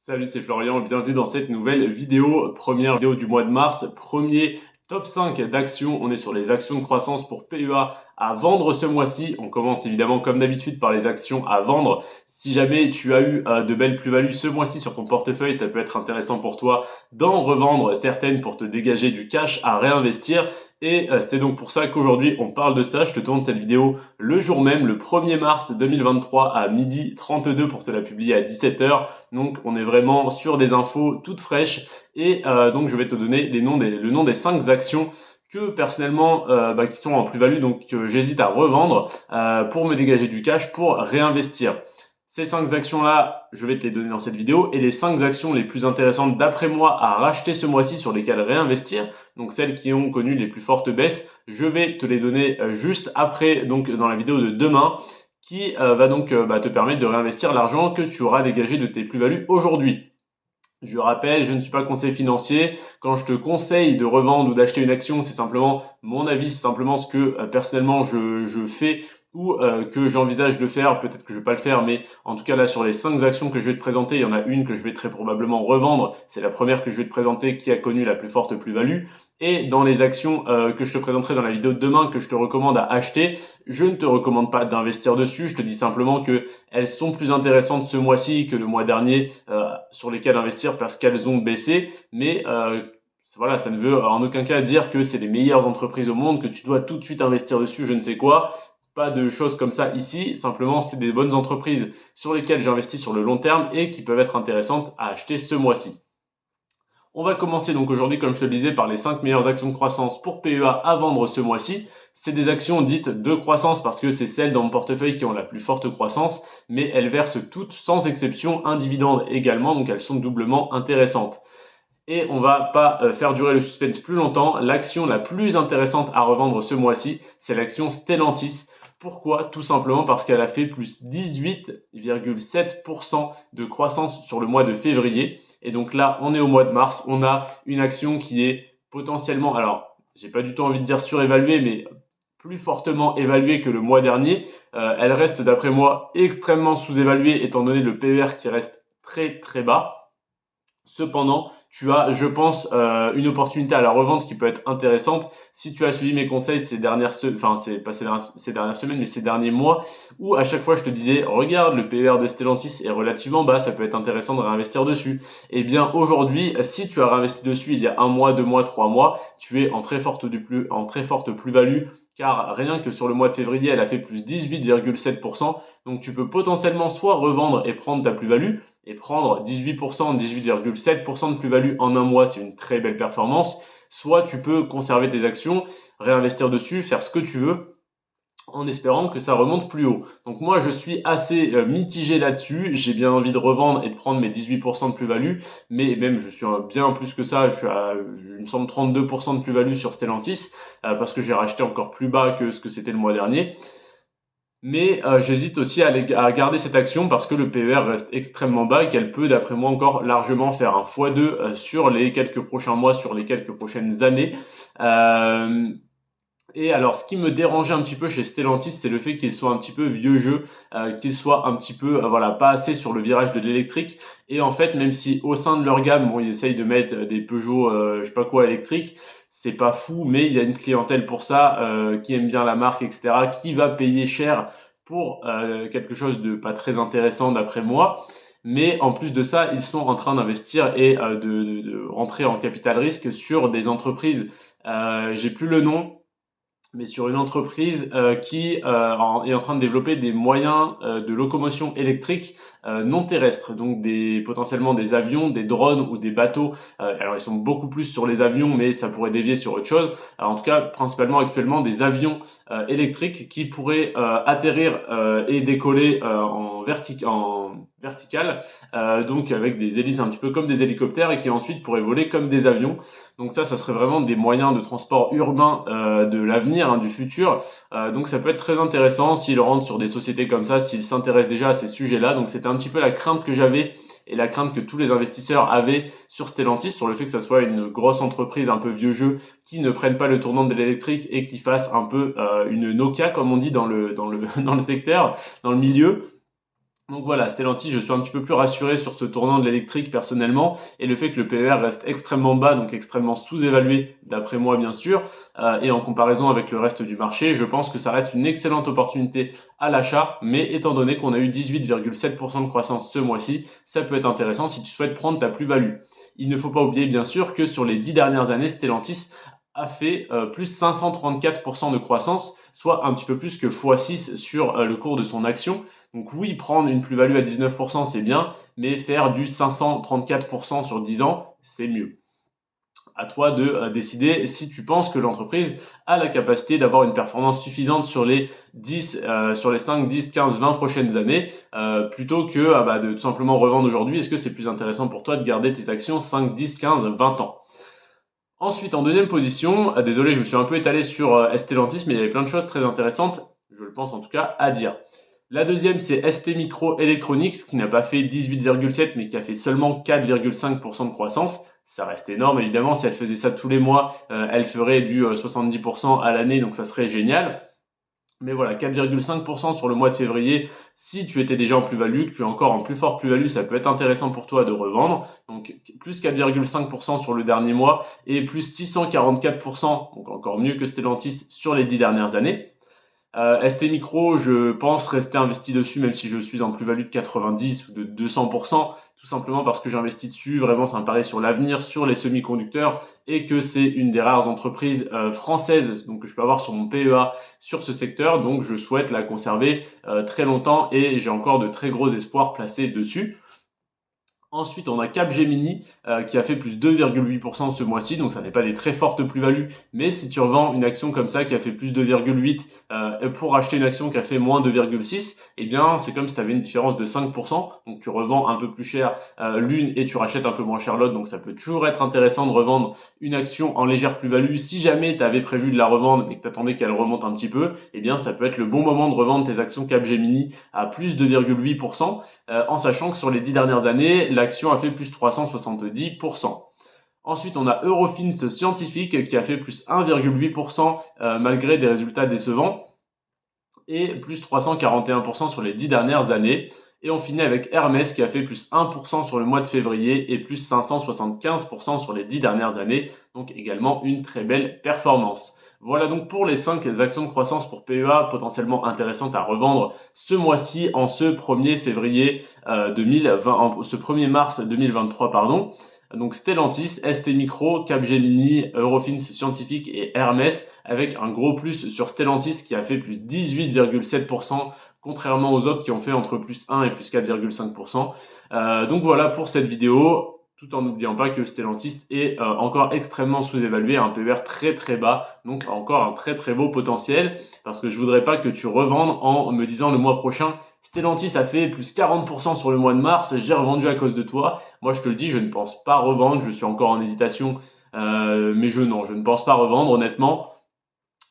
Salut, c'est Florian, bienvenue dans cette nouvelle vidéo, première vidéo du mois de mars, premier top 5 d'actions. On est sur les actions de croissance pour PEA à vendre ce mois-ci. On commence évidemment comme d'habitude par les actions à vendre. Si jamais tu as eu de belles plus-values ce mois-ci sur ton portefeuille, ça peut être intéressant pour toi d'en revendre certaines pour te dégager du cash à réinvestir. Et c'est donc pour ça qu'aujourd'hui on parle de ça. Je te tourne cette vidéo le jour même, le 1er mars 2023 à 12h32 pour te la publier à 17h. Donc on est vraiment sur des infos toutes fraîches et donc je vais te donner le nom des 5 actions que personnellement qui sont en plus-value, donc j'hésite à revendre pour me dégager du cash pour réinvestir. Ces 5 actions-là, je vais te les donner dans cette vidéo et les 5 actions les plus intéressantes d'après moi à racheter ce mois-ci sur lesquelles réinvestir, donc celles qui ont connu les plus fortes baisses, je vais te les donner juste après, donc dans la vidéo de demain, qui va donc te permettre de réinvestir l'argent que tu auras dégagé de tes plus-values aujourd'hui. Je rappelle, je ne suis pas conseiller financier. Quand je te conseille de revendre ou d'acheter une action, c'est simplement mon avis, c'est simplement ce que personnellement je fais ou que j'envisage de faire. Peut-être que je vais pas le faire, mais en tout cas là sur les 5 actions que je vais te présenter, il y en a une que je vais très probablement revendre. C'est la première que je vais te présenter qui a connu la plus forte plus-value. Et dans les actions que je te présenterai dans la vidéo de demain que je te recommande à acheter, je ne te recommande pas d'investir dessus. Je te dis simplement que elles sont plus intéressantes ce mois-ci que le mois dernier sur lesquelles investir parce qu'elles ont baissé. Mais voilà, ça ne veut en aucun cas dire que c'est les meilleures entreprises au monde, que tu dois tout de suite investir dessus, je ne sais quoi. Pas de choses comme ça ici. Simplement, c'est des bonnes entreprises sur lesquelles j'investis sur le long terme et qui peuvent être intéressantes à acheter ce mois-ci. On va commencer donc aujourd'hui, comme je te le disais, par les 5 meilleures actions de croissance pour PEA à vendre ce mois-ci. C'est des actions dites de croissance parce que c'est celles dans mon portefeuille qui ont la plus forte croissance, mais elles versent toutes sans exception un dividende également, donc elles sont doublement intéressantes. Et on va pas faire durer le suspense plus longtemps. L'action la plus intéressante à revendre ce mois-ci, c'est l'action Stellantis. Pourquoi? Tout simplement parce qu'elle a fait plus 18,7% de croissance sur le mois de février. Et donc là, on est au mois de mars. On a une action qui est potentiellement, alors, j'ai pas du tout envie de dire surévaluée, mais plus fortement évaluée que le mois dernier. Elle reste, d'après moi, extrêmement sous-évaluée étant donné le PER qui reste très très bas. Cependant, tu as, je pense, une opportunité à la revente qui peut être intéressante si tu as suivi mes conseils ces dernières ces dernières semaines, mais ces derniers mois, où à chaque fois je te disais, regarde, le PER de Stellantis est relativement bas, ça peut être intéressant de réinvestir dessus. Et bien aujourd'hui, si tu as réinvesti dessus il y a 1 mois, 2 mois, 3 mois, tu es en très forte plus-value, car rien que sur le mois de février, elle a fait plus 18,7%. Donc tu peux potentiellement soit revendre et prendre ta plus-value, et prendre 18%, 18,7% de plus-value en 1 mois, c'est une très belle performance. Soit tu peux conserver tes actions, réinvestir dessus, faire ce que tu veux, en espérant que ça remonte plus haut. Donc moi, je suis assez mitigé là-dessus. J'ai bien envie de revendre et de prendre mes 18% de plus-value, mais même je suis bien plus que ça. Je suis à, il me semble, 32% de plus-value sur Stellantis, parce que j'ai racheté encore plus bas que ce que c'était le mois dernier. Mais j'hésite aussi à garder cette action parce que le PER reste extrêmement bas et qu'elle peut, d'après moi, encore largement faire un x2 sur les quelques prochains mois, sur les quelques prochaines années. Et alors, ce qui me dérangeait un petit peu chez Stellantis, c'est le fait qu'il soit un petit peu vieux jeu, qu'il soit un petit peu, voilà, pas assez sur le virage de l'électrique. Et en fait, même si au sein de leur gamme, bon, ils essayent de mettre des Peugeot, je sais pas quoi, électriques, c'est pas fou, mais il y a une clientèle pour ça, qui aime bien la marque, etc., qui va payer cher pour quelque chose de pas très intéressant d'après moi. Mais en plus de ça, ils sont en train d'investir et de rentrer en capital risque sur des entreprises. J'ai plus le nom, mais sur une entreprise qui est en train de développer des moyens de locomotion électrique non terrestres, donc potentiellement des avions, des drones ou des bateaux. Alors ils sont beaucoup plus sur les avions, mais ça pourrait dévier sur autre chose. Alors, en tout cas, principalement actuellement des avions électriques qui pourraient atterrir et décoller en vertical, donc avec des hélices un petit peu comme des hélicoptères et qui ensuite pourraient voler comme des avions. Donc ça serait vraiment des moyens de transport urbain de l'avenir, du futur. Donc ça peut être très intéressant s'ils rentrent sur des sociétés comme ça, s'ils s'intéressent déjà à ces sujets-là. Donc c'était un petit peu la crainte que j'avais et la crainte que tous les investisseurs avaient sur Stellantis, sur le fait que ça soit une grosse entreprise un peu vieux jeu qui ne prenne pas le tournant de l'électrique et qui fasse un peu une Nokia, comme on dit dans le secteur, dans le milieu. Donc voilà, Stellantis, je suis un petit peu plus rassuré sur ce tournant de l'électrique personnellement, et le fait que le PER reste extrêmement bas, donc extrêmement sous-évalué d'après moi bien sûr, et en comparaison avec le reste du marché, je pense que ça reste une excellente opportunité à l'achat, mais étant donné qu'on a eu 18,7% de croissance ce mois-ci, ça peut être intéressant si tu souhaites prendre ta plus-value. Il ne faut pas oublier bien sûr que sur les 10 dernières années, Stellantis a fait plus 534% de croissance, soit un petit peu plus que x6 sur le cours de son action. Donc oui, prendre une plus-value à 19%, c'est bien, mais faire du 534% sur 10 ans, c'est mieux. À toi de décider si tu penses que l'entreprise a la capacité d'avoir une performance suffisante sur les 5, 10, 15, 20 prochaines années, plutôt que de tout simplement revendre aujourd'hui. Est-ce que c'est plus intéressant pour toi de garder tes actions 5, 10, 15, 20 ans? Ensuite, en deuxième position, désolé, je me suis un peu étalé sur Stellantis, mais il y avait plein de choses très intéressantes, je le pense en tout cas, à dire. La deuxième, c'est ST Micro Electronics, qui n'a pas fait 18,7, mais qui a fait seulement 4,5% de croissance. Ça reste énorme, évidemment. Si elle faisait ça tous les mois, elle ferait du 70% à l'année, donc ça serait génial. Mais voilà, 4,5% sur le mois de février, si tu étais déjà en plus-value, que tu es encore en plus forte plus-value, ça peut être intéressant pour toi de revendre. Donc plus 4,5% sur le dernier mois et plus 644%, donc encore mieux que Stellantis sur les 10 dernières années. ST Micro, je pense rester investi dessus, même si je suis en plus-value de 90 ou de 200%, tout simplement parce que j'investis dessus. Vraiment, c'est un pari sur l'avenir, sur les semi-conducteurs, et que c'est une des rares entreprises françaises donc, que je peux avoir sur mon PEA sur ce secteur. Donc, je souhaite la conserver très longtemps et j'ai encore de très gros espoirs placés dessus. Ensuite, on a Capgemini qui a fait plus 2,8% ce mois-ci, donc ça n'est pas des très fortes plus-values, mais si tu revends une action comme ça qui a fait plus 2,8 pour acheter une action qui a fait moins 2,6, eh bien c'est comme si tu avais une différence de 5%, donc tu revends un peu plus cher l'une et tu rachètes un peu moins cher l'autre, donc ça peut toujours être intéressant de revendre une action en légère plus-value. Si jamais tu avais prévu de la revendre et que tu attendais qu'elle remonte un petit peu, eh bien ça peut être le bon moment de revendre tes actions Capgemini à plus 2,8%, en sachant que sur les 10 dernières années, l'action a fait plus 370%. Ensuite, on a Eurofins Scientifique qui a fait plus 1,8% malgré des résultats décevants et plus 341% sur les 10 dernières années. Et on finit avec Hermès qui a fait plus 1% sur le mois de février et plus 575% sur les 10 dernières années. Donc également une très belle performance. Voilà donc pour les 5 actions de croissance pour PEA potentiellement intéressantes à revendre ce mois-ci en ce 1er février 2020, ce 1er mars 2023 pardon. Donc Stellantis, ST Micro, Capgemini, Eurofins Scientifique et Hermès, avec un gros plus sur Stellantis qui a fait plus 18,7%, contrairement aux autres qui ont fait entre plus 1 et plus 4,5%. Donc voilà pour cette vidéo, tout en n'oubliant pas que Stellantis est encore extrêmement sous-évalué, un PER très très bas, donc encore un très très beau potentiel, parce que je voudrais pas que tu revendes en me disant le mois prochain Stellantis a fait plus 40% sur le mois de mars, j'ai revendu à cause de toi. Moi je te le dis, je ne pense pas revendre, je suis encore en hésitation, mais je ne pense pas revendre honnêtement.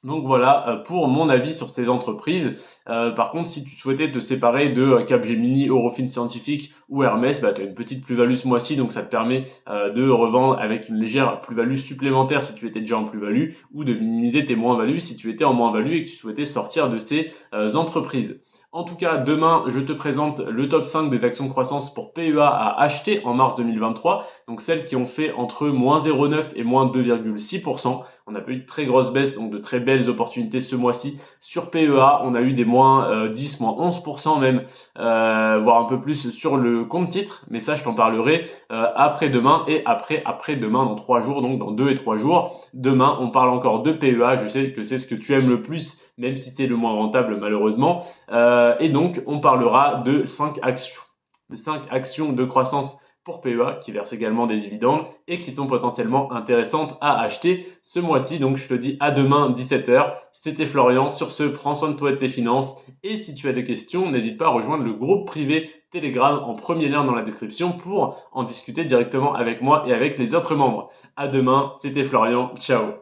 Donc voilà pour mon avis sur ces entreprises. Par contre, si tu souhaitais te séparer de Capgemini, Eurofins Scientifique ou Hermès, tu as une petite plus-value ce mois-ci, donc ça te permet de revendre avec une légère plus-value supplémentaire si tu étais déjà en plus-value, ou de minimiser tes moins-values si tu étais en moins-value et que tu souhaitais sortir de ces entreprises. En tout cas, demain, je te présente le top 5 des actions de croissance pour PEA à acheter en mars 2023. Donc celles qui ont fait entre moins 0,9 et moins 2,6%. On a pas eu de très grosses baisses, donc de très belles opportunités ce mois-ci. Sur PEA, on a eu des moins 10, moins 11% même, voire un peu plus sur le compte titre. Mais ça, je t'en parlerai après-demain et après-demain dans 3 jours, donc dans 2 et 3 jours. Demain, on parle encore de PEA. Je sais que c'est ce que tu aimes le plus, même si c'est le moins rentable malheureusement. Et donc, on parlera de 5 actions de croissance pour PEA qui versent également des dividendes et qui sont potentiellement intéressantes à acheter ce mois-ci. Donc je te dis à demain 17h. C'était Florian. Sur ce, prends soin de toi et de tes finances. Et si tu as des questions, n'hésite pas à rejoindre le groupe privé Telegram en premier lien dans la description pour en discuter directement avec moi et avec les autres membres. À demain, c'était Florian. Ciao.